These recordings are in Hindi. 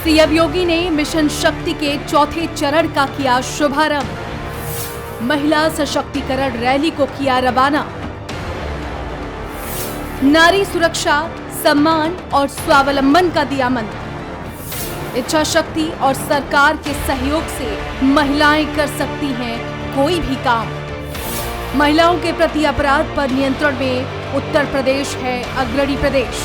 सीएम योगी ने मिशन शक्ति के चौथे चरण का किया शुभारंभ। महिला सशक्तिकरण रैली को किया रवाना। नारी सुरक्षा, सम्मान और स्वावलंबन का दिया मंत्र। इच्छा शक्ति और सरकार के सहयोग से महिलाएं कर सकती हैं कोई भी काम। महिलाओं के प्रति अपराध पर नियंत्रण में उत्तर प्रदेश है अग्रणी प्रदेश।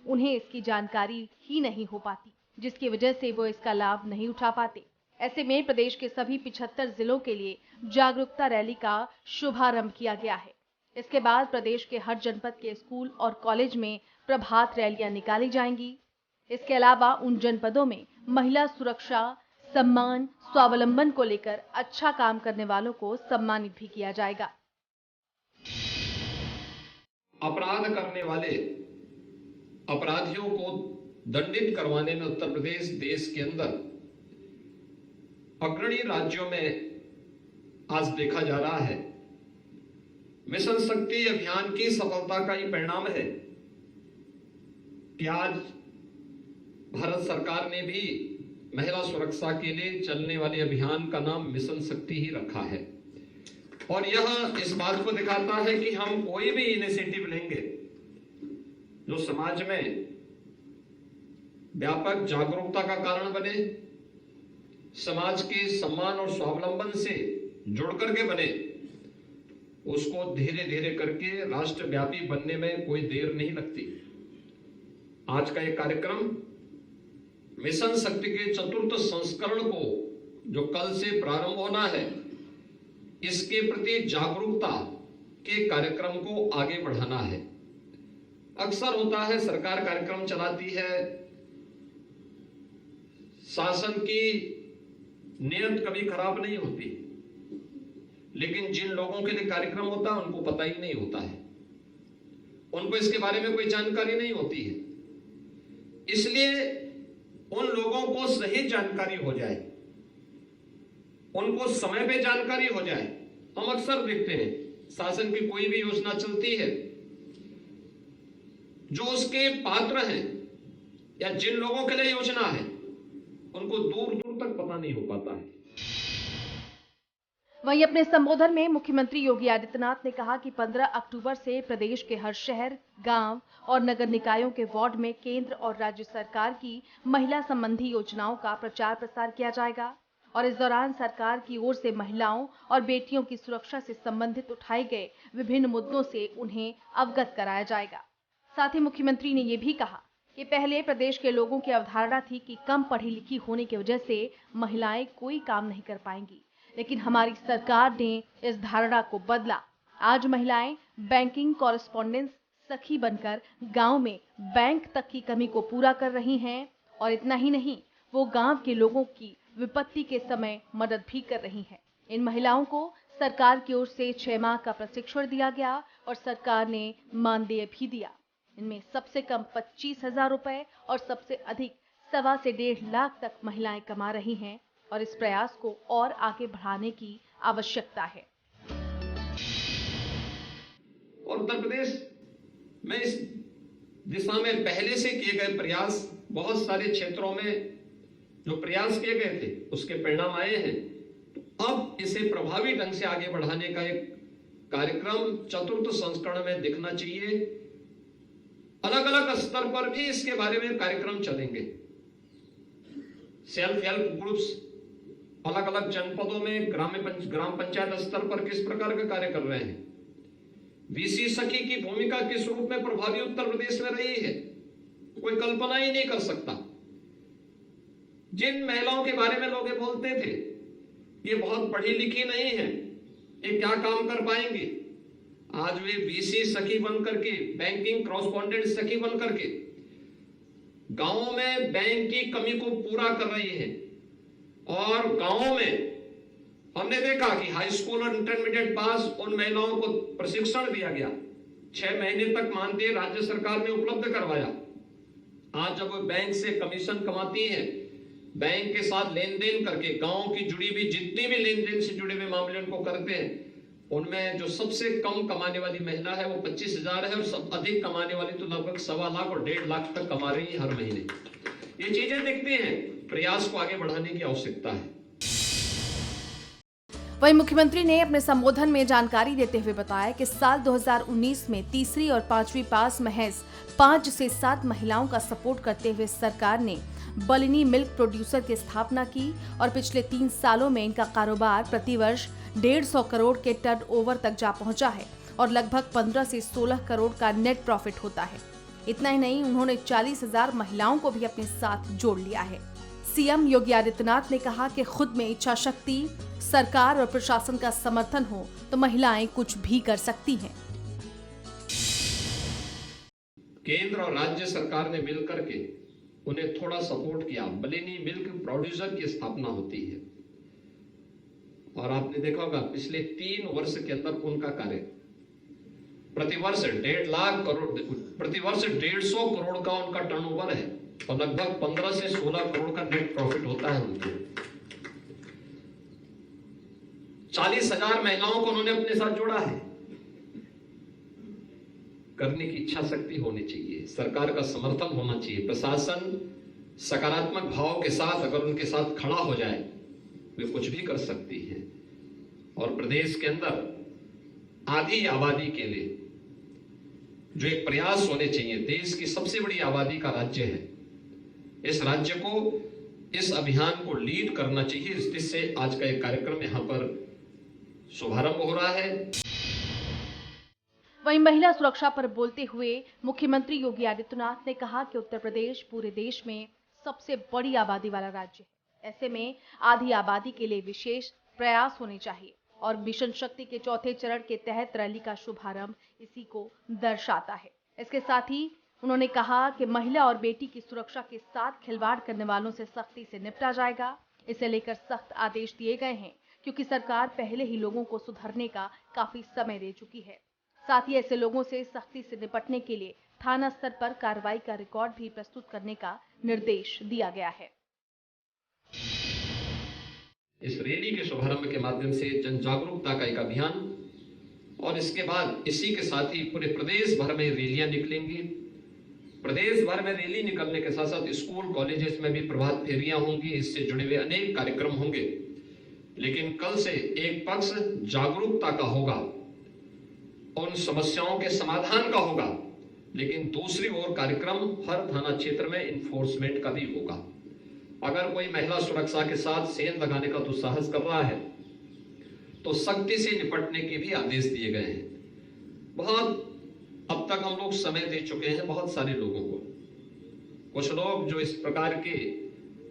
उन्हें इसकी जानकारी ही नहीं हो पाती, जिसकी वजह से वो इसका लाभ नहीं उठा पाते। ऐसे में प्रदेश के सभी 75 जिलों के लिए जागरूकता रैली का शुभारंभ किया गया है। इसके बाद प्रदेश के हर जनपद के स्कूल और कॉलेज में प्रभात रैलियां निकाली जाएंगी। इसके अलावा उन जनपदों में महिला सुरक्षा, सम्मान, स्वावलंबन को लेकर अच्छा काम करने वालों को सम्मानित भी किया जाएगा। अपराध करने वाले अपराधियों को दंडित करवाने में उत्तर प्रदेश देश के अंदर अग्रणी राज्यों में आज देखा जा रहा है। मिशन शक्ति अभियान की सफलता का ये परिणाम है कि आज भारत सरकार ने भी महिला सुरक्षा के लिए चलने वाले अभियान का नाम मिशन शक्ति ही रखा है। और यह इस बात को दिखाता है कि हम कोई भी इनिशिएटिव लेंगे जो समाज में व्यापक जागरूकता का कारण बने, समाज के सम्मान और स्वावलंबन से जुड़ करके बने, उसको धीरे धीरे करके राष्ट्रव्यापी बनने में कोई देर नहीं लगती। आज का ये कार्यक्रम मिशन शक्ति के चतुर्थ संस्करण को जो कल से प्रारंभ होना है, इसके प्रति जागरूकता के कार्यक्रम को आगे बढ़ाना है। अक्सर होता है सरकार कार्यक्रम चलाती है, शासन की नीयत कभी खराब नहीं होती, लेकिन जिन लोगों के लिए कार्यक्रम होता है उनको पता ही नहीं होता है, उनको इसके बारे में कोई जानकारी नहीं होती है। इसलिए उन लोगों को सही जानकारी हो जाए, उनको समय पे जानकारी हो जाए। हम अक्सर देखते हैं शासन की कोई भी योजना चलती है, जो उसके पात्र हैं या जिन लोगों के लिए योजना है उनको दूर दूर तक पता नहीं हो पाता है। वहीं अपने संबोधन में मुख्यमंत्री योगी आदित्यनाथ ने कहा कि 15 अक्टूबर से प्रदेश के हर शहर, गांव और नगर निकायों के वार्ड में केंद्र और राज्य सरकार की महिला संबंधी योजनाओं का प्रचार प्रसार किया जाएगा और इस दौरान सरकार की ओर से महिलाओं और बेटियों की सुरक्षा से संबंधित उठाए गए विभिन्न मुद्दों से उन्हें अवगत कराया जाएगा। साथ ही मुख्यमंत्री ने यह भी कहा कि पहले प्रदेश के लोगों की अवधारणा थी कि कम पढ़ी लिखी होने की वजह से महिलाएं कोई काम नहीं कर पाएंगी, लेकिन हमारी सरकार ने इस धारणा को बदला। आज महिलाएं बैंकिंग कॉरेस्पॉन्डेंस सखी बनकर गांव में बैंक तक की कमी को पूरा कर रही हैं और इतना ही नहीं, वो गांव के लोगों की विपत्ति के समय मदद भी कर रही हैं। इन महिलाओं को सरकार की ओर से 6 माह का प्रशिक्षण दिया गया और सरकार ने मानदेय भी दिया। इनमें सबसे कम 25,000 रुपए और सबसे अधिक 1.25 से 1.5 लाख तक महिलाएं कमा रही हैं और इस प्रयास को और आगे बढ़ाने की आवश्यकता है। और उत्तर प्रदेश में इस दिशा में पहले से किए गए प्रयास, बहुत सारे क्षेत्रों में जो प्रयास किए गए थे उसके परिणाम आए हैं। तो अब इसे प्रभावी ढंग से आगे बढ़ाने का एक कार्यक्रम चतुर्थ संस्करण में दिखना चाहिए। अलग अलग स्तर पर भी इसके बारे में कार्यक्रम चलेंगे। सेल्फ हेल्प ग्रुप्स अलग अलग जनपदों में ग्राम पंचायत स्तर पर किस प्रकार का कार्य कर रहे हैं। वीसी सखी की भूमिका किस रूप में प्रभावी उत्तर प्रदेश में रही है, कोई कल्पना ही नहीं कर सकता। जिन महिलाओं के बारे में लोग ये बोलते थे ये बहुत पढ़ी लिखी नहीं है, ये क्या काम कर पाएंगे, आज वे वीसी सखी बन करके, बैंकिंग कॉरेस्पॉन्डेंट सखी बन करके गांवों में बैंक की कमी को पूरा कर रही है। और गांवों में हमने देखा कि हाई स्कूल और इंटरमीडिएट पास उन महिलाओं को प्रशिक्षण दिया गया, 6 महीने तक मानदेय राज्य सरकार ने उपलब्ध करवाया। आज जब वो बैंक से कमीशन कमाती है, बैंक के साथ लेन देन करके गांव की जुड़ी हुई जितनी भी लेन देन से जुड़े हुए मामले उनको करते हैं, उनमें जो सबसे कम कमाने वाली महिला है वो 25,000 है और सब अधिक कमाने वाली तो लगभग 1.25 लाख और 1.5 लाख तक कमा रही है हर महीने। ये चीजें दिखती हैं, प्रयास को आगे बढ़ाने की आवश्यकता है। वहीं मुख्यमंत्री ने अपने संबोधन में जानकारी देते हुए बताया कि साल 2019 में तीसरी और 5वीं पास महज 5 से 7 महिलाओं का सपोर्ट करते हुए सरकार ने बलिनी मिल्क प्रोड्यूसर की स्थापना की और पिछले 3 सालों में इनका कारोबार प्रतिवर्ष 150 करोड़ के टर्नओवर तक जा पहुंचा है और लगभग 15 से 16 करोड़ का नेट प्रॉफिट होता है। इतना ही नहीं, उन्होंने 40,000 महिलाओं को भी अपने साथ जोड़ लिया है। सीएम योगी आदित्यनाथ ने कहा कि खुद में इच्छा शक्ति, सरकार और प्रशासन का समर्थन हो तो महिलाएं कुछ भी कर सकती हैं। केंद्र और राज्य सरकार ने मिलकर के उन्हें थोड़ा सपोर्ट किया, बलिनी मिल्क प्रोड्यूसर की स्थापना होती है। और आपने देखा होगा पिछले 3 वर्ष के अंदर उनका कार्य प्रतिवर्ष 1.5 लाख करोड़, प्रतिवर्ष 150 करोड़ का उनका टर्नओवर है और लगभग 15 से 16 करोड़ का नेट प्रॉफिट होता है उनको। 40,000 महिलाओं को उन्होंने अपने साथ जोड़ा है। करने की इच्छा शक्ति होनी चाहिए, सरकार का समर्थन होना चाहिए, प्रशासन सकारात्मक भाव के साथ अगर उनके साथ खड़ा हो जाए वे कुछ भी कर सकती है। और प्रदेश के अंदर आधी आबादी के लिए जो एक प्रयास होने चाहिए, देश की सबसे बड़ी आबादी का राज्य है, इस राज्य को, इस अभियान को लीड करना चाहिए। इससे आज का एक कार्यक्रम यहाँ पर शुभारंभ हो रहा है। वहीं महिला सुरक्षा पर बोलते हुए मुख्यमंत्री योगी आदित्यनाथ ने कहा कि उत्तर प्रदेश पूरे देश में सबसे बड़ी आबादी वाला राज्य है। ऐसे में आधी आबादी के लिए विशेष प्रयास होने चाहिए और मिशन शक्ति के 4थे चरण के तहत रैली का शुभारंभ इसी को दर्शाता है। इसके साथ ही उन्होंने कहा कि महिला और बेटी की सुरक्षा के साथ खिलवाड़ करने वालों से सख्ती से निपटा जाएगा। इसे लेकर सख्त आदेश दिए गए हैं क्योंकि सरकार पहले ही लोगों को सुधरने का काफी समय दे चुकी है। साथ ही ऐसे लोगों से सख्ती से निपटने के लिए थाना स्तर पर कार्रवाई का रिकॉर्ड भी प्रस्तुत करने का निर्देश दिया गया है। इस रैली के शुभारंभ के माध्यम से जन जागरूकता का एक अभियान और इसके बाद इसी के साथ ही पूरे प्रदेश भर में रैलियां निकलेंगी। प्रदेश भर में रैली निकलने के साथ साथ स्कूल कॉलेजेस में भी प्रभात फेरियां होंगी, इससे जुड़े हुए अनेक कार्यक्रम होंगे। लेकिन कल से एक पक्ष जागरूकता का होगा, उन समस्याओं के समाधान का होगा, लेकिन दूसरी ओर कार्यक्रम हर थाना क्षेत्र में इन्फोर्समेंट का भी होगा। अगर कोई महिला सुरक्षा के साथ सेंध लगाने का दुस्साहस कर रहा है तो सख्ती से निपटने के भी आदेश दिए गए हैं। बहुत अब तक हम लोग समय दे चुके हैं बहुत सारे लोगों को। कुछ लोग जो इस प्रकार के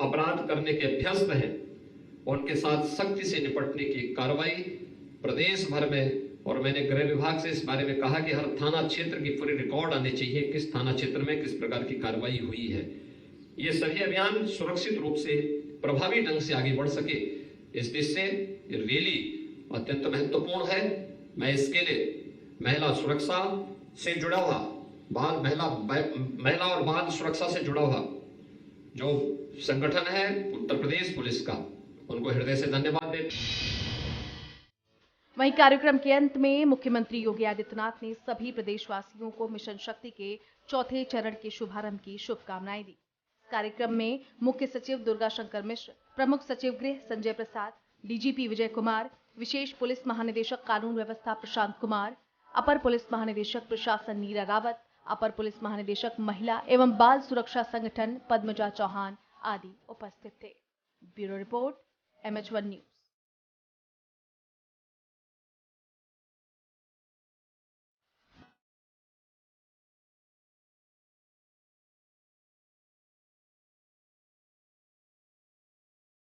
अपराध करने के अभ्यस्त हैं उनके साथ सख्ती से निपटने की कार्रवाई प्रदेश भर में और मैंने गृह विभाग से इस बारे में कहा कि हर थाना क्षेत्र की पूरी रिकॉर्ड आने चाहिए, किस थाना क्षेत्र में किस प्रकार की कार्रवाई हुई है। ये सभी अभियान सुरक्षित रूप से प्रभावी ढंग से आगे बढ़ सके, इस दृष्टि से रैली अत्यंत महत्वपूर्ण है। मैं इसके लिए महिला सुरक्षा से जुड़ा हुआ महिला और बाल सुरक्षा से जुड़ा हुआ जो संगठन है उत्तर प्रदेश पुलिस का, उनको हृदय से धन्यवाद देते। वहीं कार्यक्रम के अंत में मुख्यमंत्री योगी आदित्यनाथ ने सभी प्रदेशवासियों को मिशन शक्ति के चौथे चरण के शुभारंभ की शुभकामनाएं दी। कार्यक्रम में मुख्य सचिव दुर्गा शंकर मिश्र, प्रमुख सचिव गृह संजय प्रसाद, डीजीपी विजय कुमार, विशेष पुलिस महानिदेशक कानून व्यवस्था प्रशांत कुमार, अपर पुलिस महानिदेशक प्रशासन नीरा रावत, अपर पुलिस महानिदेशक महिला एवं बाल सुरक्षा संगठन पद्मजा चौहान आदि उपस्थित थे। Bureau report, MH1 news.